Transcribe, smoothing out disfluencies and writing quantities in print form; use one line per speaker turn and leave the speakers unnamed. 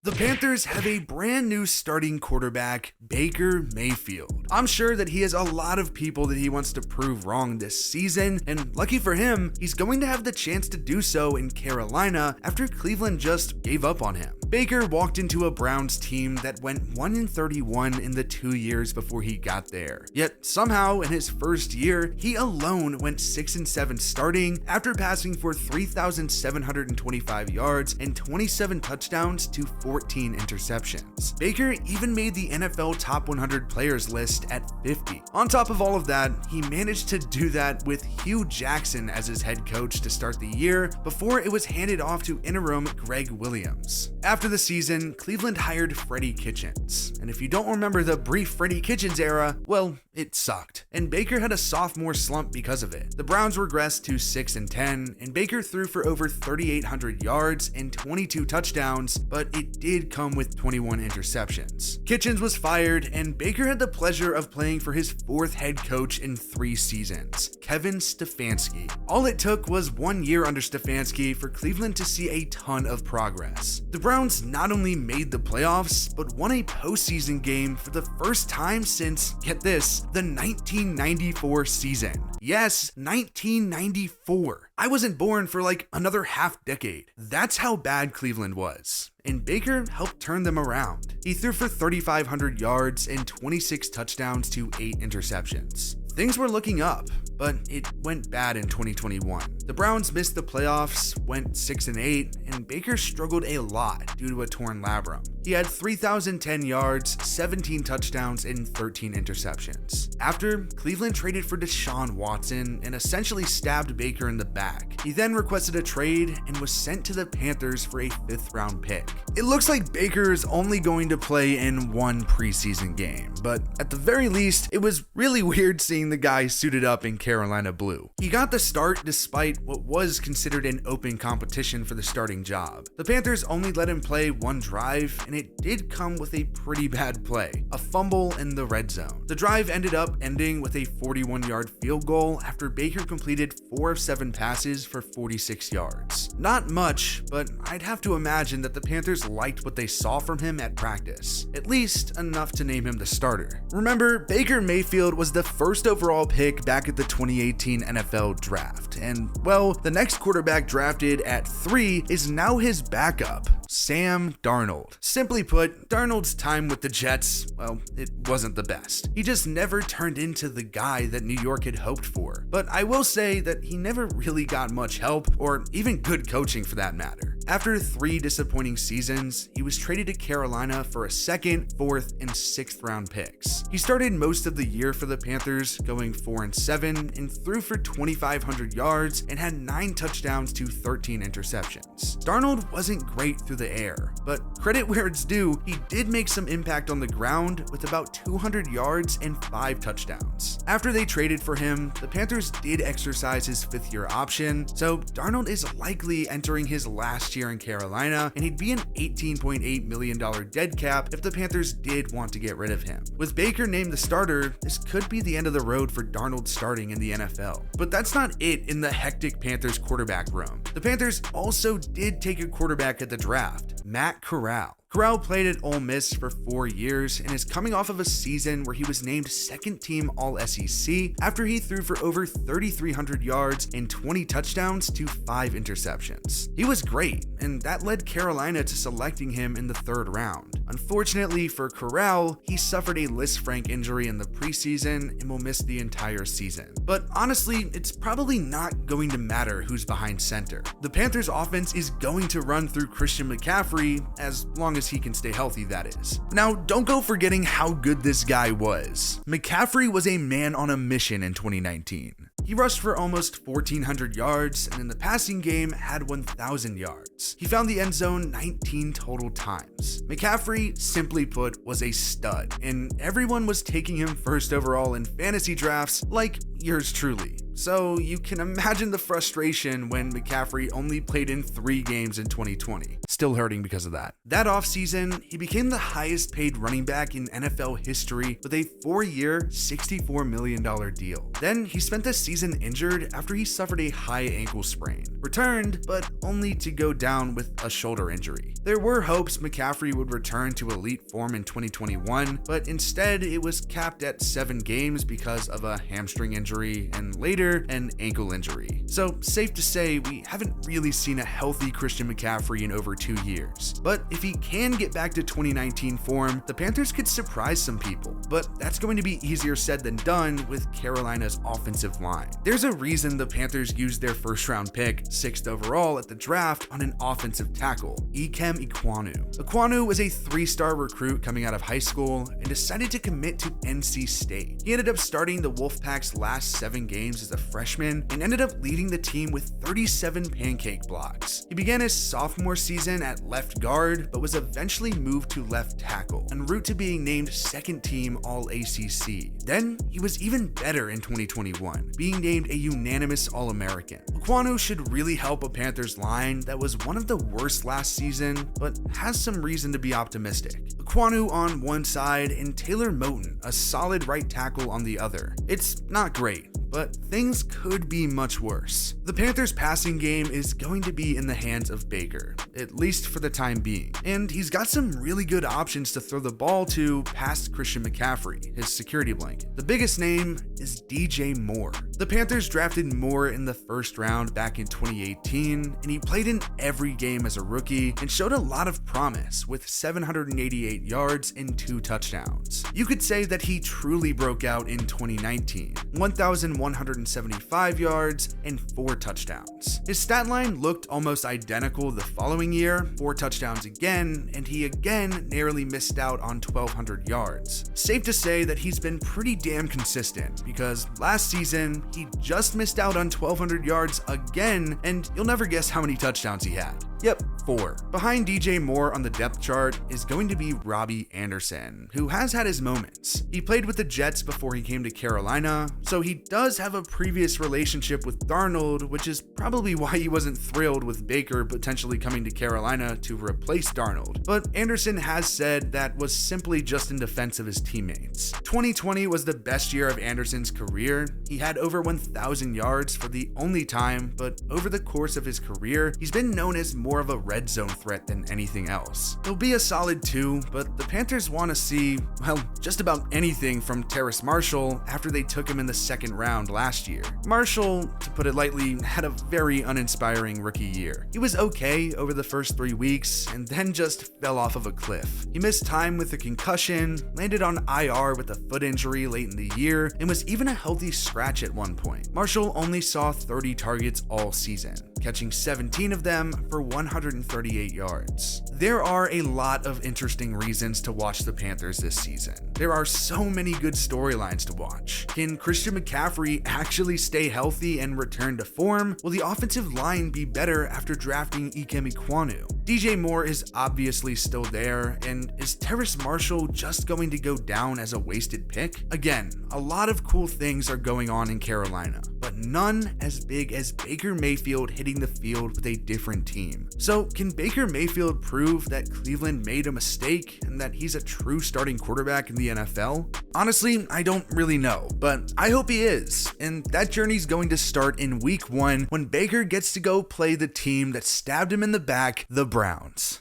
The Panthers have a brand new starting quarterback, Baker Mayfield. I'm sure that he has a lot of people that he wants to prove wrong this season, and lucky for him, he's going to have the chance to do so in Carolina after Cleveland just gave up on him. Baker walked into a Browns team that went 1-31 in the 2 years before he got there. Yet somehow in his first year, he alone went 6-7 starting after passing for 3,725 yards and 27 touchdowns to 14 interceptions. Baker even made the NFL top 100 players list at 50. On top of all of that, he managed to do that with Hugh Jackson as his head coach to start the year before it was handed off to interim Greg Williams. After the season, Cleveland hired Freddie Kitchens. And if you don't remember the brief Freddie Kitchens era, well, it sucked. And Baker had a sophomore slump because of it. The Browns regressed to 6-10, and Baker threw for over 3,800 yards and 22 touchdowns, but it did come with 21 interceptions. Kitchens was fired, and Baker had the pleasure of playing for his fourth head coach in 3 seasons, Kevin Stefanski. All it took was 1 year under Stefanski for Cleveland to see a ton of progress. The Browns not only made the playoffs, but won a postseason game for the first time since, get this, the 1994 season. Yes, 1994. I wasn't born for like another half decade. That's how bad Cleveland was. And Baker helped turn them around. He threw for 3,500 yards and 26 touchdowns to 8 interceptions. Things were looking up, but it went bad in 2021. The Browns missed the playoffs, went 6-8, and Baker struggled a lot due to a torn labrum. He had 3,010 yards, 17 touchdowns, and 13 interceptions. After, Cleveland traded for Deshaun Watson and essentially stabbed Baker in the back. He then requested a trade and was sent to the Panthers for a 5th-round pick. It looks like Baker is only going to play in 1 preseason game, but at the very least, it was really weird seeing the guy suited up in Carolina blue. He got the start despite what was considered an open competition for the starting job. The Panthers only let him play 1 drive, and it did come with a pretty bad play, a fumble in the red zone. The drive ended up ending with a 41-yard field goal after Baker completed 4 of 7 passes for 46 yards. Not much, but I'd have to imagine that the Panthers liked what they saw from him at practice, at least enough to name him the starter. Remember, Baker Mayfield was the first overall pick back at the 2018 NFL draft, and well, the next quarterback drafted at 3 is now his backup, Sam Darnold. Simply put, Darnold's time with the Jets, well, it wasn't the best. He just never turned into the guy that New York had hoped for. But I will say that he never really got much help, or even good coaching for that matter. After 3 disappointing seasons, he was traded to Carolina for a 2nd, 4th, and 6th round picks. He started most of the year for the Panthers, going 4-7, and threw for 2,500 yards and had 9 touchdowns to 13 interceptions. Darnold wasn't great through the air, but credit where it's due, he did make some impact on the ground with about 200 yards and 5 touchdowns. After they traded for him, the Panthers did exercise his 5th-year option, so Darnold is likely entering his last year in Carolina, and he'd be an $18.8 million dead cap if the Panthers did want to get rid of him. With Baker named the starter, this could be the end of the road for Darnold starting in the NFL. But that's not it in the hectic Panthers quarterback room. The Panthers also did take a quarterback at the draft, Matt Corral. Corral played at Ole Miss for 4 years and is coming off of a season where he was named 2nd team All-SEC after he threw for over 3,300 yards and 20 touchdowns to 5 interceptions. He was great, and that led Carolina to selecting him in the 3rd round. Unfortunately for Corral, he suffered a Lisfranc injury in the preseason and will miss the entire season. But honestly, it's probably not going to matter who's behind center. The Panthers offense is going to run through Christian McCaffrey as long as he can stay healthy, that is. Now, don't go forgetting how good this guy was. McCaffrey was a man on a mission in 2019. He rushed for almost 1,400 yards, and in the passing game had 1,000 yards. He found the end zone 19 total times. McCaffrey, simply put, was a stud, and everyone was taking him 1st overall in fantasy drafts like yours truly. So you can imagine the frustration when McCaffrey only played in 3 games in 2020. still hurting because of that. That offseason, he became the highest paid running back in NFL history with a 4-year, $64 million deal. Then he spent the season injured after he suffered a high ankle sprain. Returned, but only to go down with a shoulder injury. There were hopes McCaffrey would return to elite form in 2021, but instead it was capped at 7 games because of a hamstring injury and later an ankle injury. So safe to say we haven't really seen a healthy Christian McCaffrey in over 2 years. But if he can get back to 2019 form, the Panthers could surprise some people. But that's going to be easier said than done with Carolina's offensive line. There's a reason the Panthers used their first-round pick, 6th overall at the draft, on an offensive tackle, Ikem Ekwonu. Ekwonu was a 3-star recruit coming out of high school and decided to commit to NC State. He ended up starting the Wolfpack's last 7 games as a freshman and ended up leading the team with 37 pancake blocks. He began his sophomore season at left guard, but was eventually moved to left tackle, en route to being named second team All-ACC. Then, he was even better in 2021, being named a unanimous All-American. Ekwonu should really help a Panthers line that was one of the worst last season, but has some reason to be optimistic. Ekwonu on one side and Taylor Moton, a solid right tackle, on the other. It's not great, but things could be much worse. The Panthers' passing game is going to be in the hands of Baker, at least for the time being, and he's got some really good options to throw the ball to past Christian McCaffrey, his security blanket. The biggest name is DJ Moore. The Panthers drafted Moore in the first round back in 2018, and he played in every game as a rookie and showed a lot of promise with 788 yards and 2 touchdowns. You could say that he truly broke out in 2019, 1,175 yards and 4 touchdowns. His stat line looked almost identical the following year, 4 touchdowns again, and he again narrowly missed out on 1,200 yards. Safe to say that he's been pretty damn consistent, because last season, he just missed out on 1,200 yards again, and you'll never guess how many touchdowns he had. Yep, 4. Behind DJ Moore on the depth chart is going to be Robbie Anderson, who has had his moments. He played with the Jets before he came to Carolina, so he does have a previous relationship with Darnold, which is probably why he wasn't thrilled with Baker potentially coming to Carolina to replace Darnold. But Anderson has said that was simply just in defense of his teammates. 2020 was the best year of Anderson's career. He had over 1,000 yards for the only time, but over the course of his career, he's been known as more of a red zone threat than anything else. He'll be a solid 2, but the Panthers want to see, well, just about anything from Terrace Marshall after they took him in the 2nd round last year. Marshall, to put it lightly, had a very uninspiring rookie year. He was okay over the first 3 weeks and then just fell off of a cliff. He missed time with a concussion, landed on IR with a foot injury late in the year, and was even a healthy scratch at one point. Marshall only saw 30 targets all season, catching 17 of them for 138 yards. There are a lot of interesting reasons to watch the Panthers this season. There are so many good storylines to watch. Can Christian McCaffrey actually stay healthy and return to form? Will the offensive line be better after drafting Ikem Ekwonu? DJ Moore is obviously still there, and is Terrace Marshall just going to go down as a wasted pick? Again, a lot of cool things are going on in Carolina, but none as big as Baker Mayfield hitting the field with a different team. So can Baker Mayfield prove that Cleveland made a mistake and that he's a true starting quarterback in the NFL? Honestly, I don't really know, but I hope he is. And that journey's going to start in week 1 when Baker gets to go play the team that stabbed him in the back, the Browns.